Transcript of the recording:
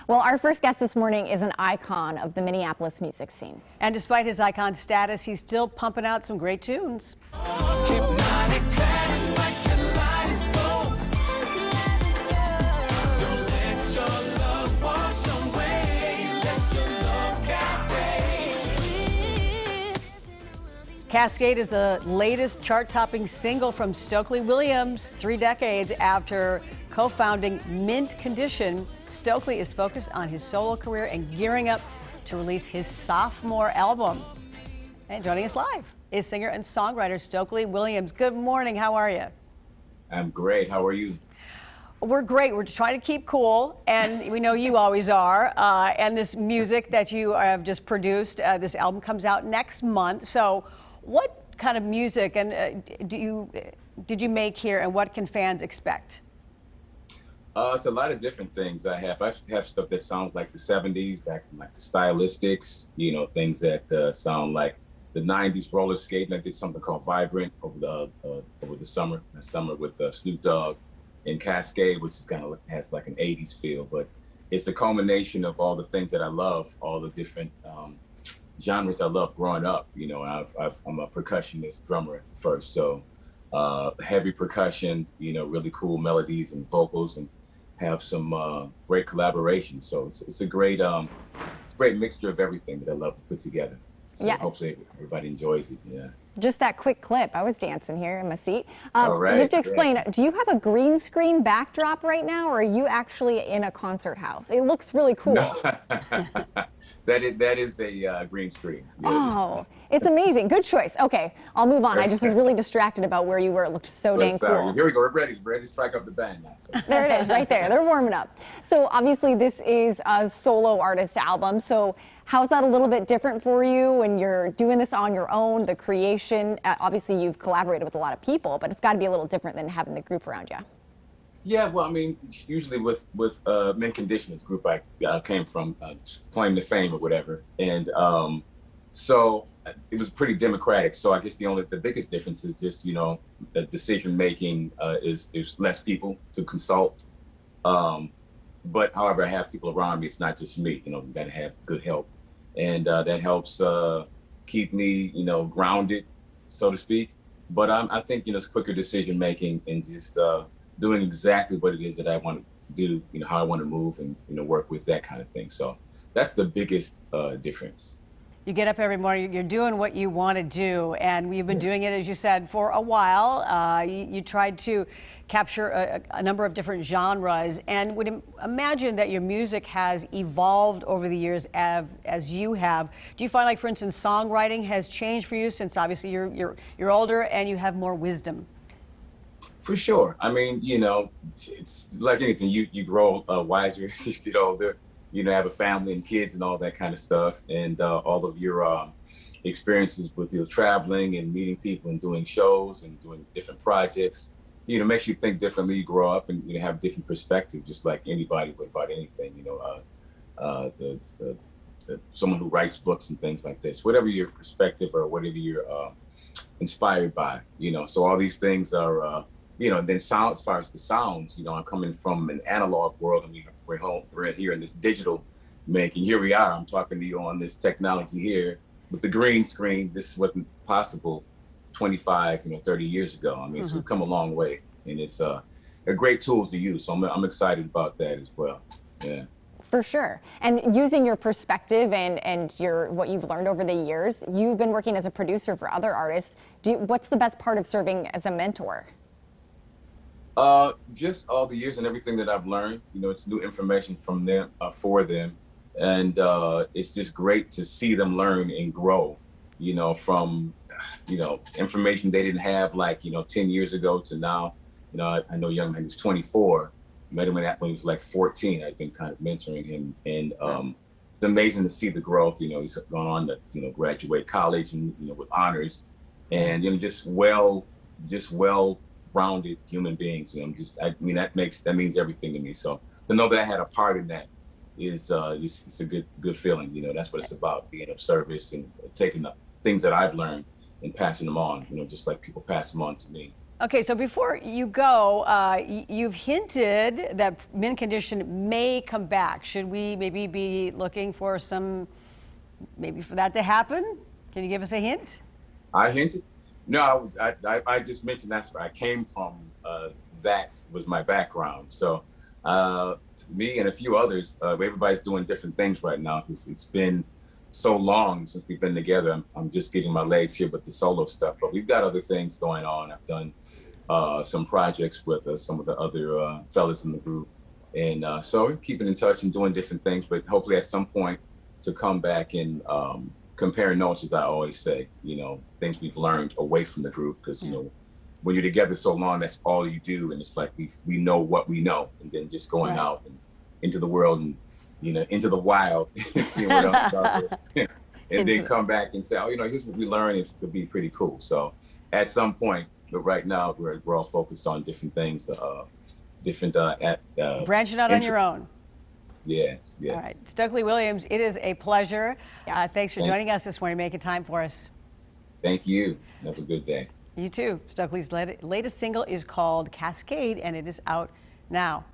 Well, our first guest this morning is an icon of the Minneapolis music scene. And despite his icon status, he's still pumping out some great tunes. Cascade is the latest chart-topping single from Stokley Williams. 3 decades after co-founding Mint Condition, Stokley is focused on his solo career and gearing up to release his sophomore album. And joining us live is singer and songwriter Stokley Williams. Good morning. How are you? I'm great. How are you? We're great. We're just trying to keep cool, and we know you always are. And this music that you have just produced, this album comes out next month. So what kind of music and did you make here, and what can fans expect? It's a lot of different things I have. I have stuff that sounds like the 70s, back from like the Stylistics, you know, things that sound like the 90s roller skating. I did something called Vibrant over the summer with Snoop Dogg in Cascade, which is kind of has like an 80s feel, but it's a culmination of all the things that I love, all the different genres I love growing up. You know, I'm a percussionist drummer first, so heavy percussion, you know, really cool melodies and vocals, and have some great collaborations. So it's a great mixture of everything that I love to put together. So yeah. Hopefully everybody enjoys it. Yeah. Just that quick clip. I was dancing here in my seat. All right, you have to explain, do you have a green screen backdrop right now, or are you actually in a concert house? It looks really cool. No. That is a green screen. Yeah. Oh, it's amazing. Good choice. Okay, I'll move on. I just was really distracted about where you were. It looked so dang cool. Here we go. We're ready to strike up the band now. So. There it is, right there. They're warming up. So obviously this is a solo artist album. So how's that a little bit different for you when you're doing this on your own, the creation? Obviously you've collaborated with a lot of people, but it's got to be a little different than having the group around you. Yeah, well, I mean, usually with Mint Condition's group I came from, Claim to Fame or whatever, and so it was pretty democratic. So I guess the biggest difference is just, you know, the decision making is there's less people to consult. But however, I have people around me. It's not just me, you know, that have good help, and that helps keep me, you know, grounded, so to speak. But I think, you know, it's quicker decision making and just doing exactly what it is that I want to do, you know, how I want to move and, you know, work with, that kind of thing. So that's the biggest difference. You get up every morning, you're doing what you want to do, and we've been doing it, as you said, for a while. You tried to capture a number of different genres, and would imagine that your music has evolved over the years as you have. Do you find, like, for instance, songwriting has changed for you since obviously you're older and you have more wisdom? For sure. I mean, you know, it's like anything. You grow wiser as you get older. You know, have a family and kids and all that kind of stuff, and all of your experiences with your traveling and meeting people and doing shows and doing different projects, you know, makes you think differently. You grow up and you have different perspectives, just like anybody would about anything. You know, someone who writes books and things like this, whatever your perspective or whatever you're inspired by, you know. So all these things are. You know, then sound, as far as the sounds, you know, I'm coming from an analog world, and we're here in this digital making. Here we are. I'm talking to you on this technology here with the green screen. This wasn't possible 25, 30 years ago. I mean, so we've come a long way, and it's a great tools to use. So I'm excited about that as well. Yeah. For sure. And using your perspective and what you've learned over the years, you've been working as a producer for other artists. What's the best part of serving as a mentor? Just all the years and everything that I've learned. You know, it's new information from them, for them, and it's just great to see them learn and grow, you know, from, you know, information they didn't have, like, 10 years ago to now. You know, I know a young man who's 24, met him when he was like 14. I've been kind of mentoring him, and it's amazing to see the growth. You know, he's gone on to, graduate college and, with honors, and, just well-rounded human beings. That means everything to me. So to know that I had a part in that is it's a good feeling. That's what it's about, being of service and taking the things that I've learned and passing them on, just like people pass them on to me. Okay, so before you go, you've hinted that mint condition may come back. Should we maybe be looking for maybe for that to happen? Can you give us a hint? I hinted. No, I just mentioned that's where I came from. That was my background. So me and a few others, everybody's doing different things right now. It's been so long since we've been together. I'm just getting my legs here with the solo stuff, but we've got other things going on. I've done some projects with some of the other fellas in the group, and so we're keeping in touch and doing different things. But hopefully, at some point, to come back and compare notes, as I always say, things we've learned away from the group, because when you're together so long, that's all you do, and it's like we know what we know, and then just going out and into the world and into the wild and seeing what else is out there, and then come back and say, oh, here's what we learned. It could be pretty cool. So at some point, but right now we're all focused on different things, branching out on your own. Yes. All right, Stokley Williams, it is a pleasure. Thanks for joining us this morning, making time for us. Thank you. Have a good day. You too. Stokley's latest single is called Cascade, and it is out now.